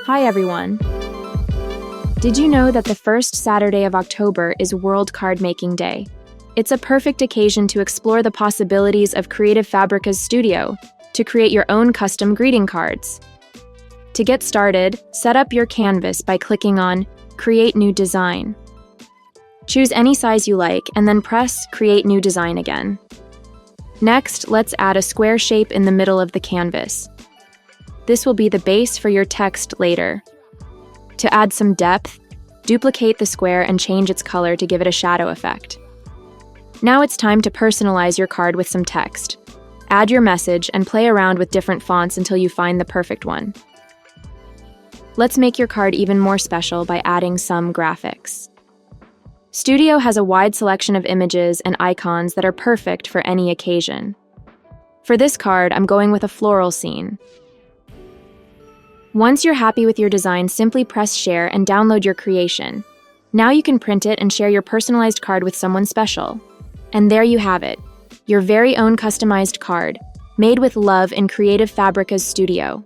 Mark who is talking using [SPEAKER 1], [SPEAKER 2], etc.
[SPEAKER 1] Hi everyone! Did you know that the first Saturday of October is World Card Making Day? It's a perfect occasion to explore the possibilities of Creative Fabrica's studio to create your own custom greeting cards. To get started, set up your canvas by clicking on Create New Design. Choose any size you like and then press Create New Design again. Next, let's add a square shape in the middle of the canvas. This will be the base for your text later. To add some depth, duplicate the square and change its color to give it a shadow effect. Now it's time to personalize your card with some text. Add your message and play around with different fonts until you find the perfect one. Let's make your card even more special by adding some graphics. Studio has a wide selection of images and icons that are perfect for any occasion. For this card, I'm going with a floral scene. Once you're happy with your design, simply press share and download your creation. Now you can print it and share your personalized card with someone special. And there you have it, your very own customized card, made with love in Creative Fabrica's studio.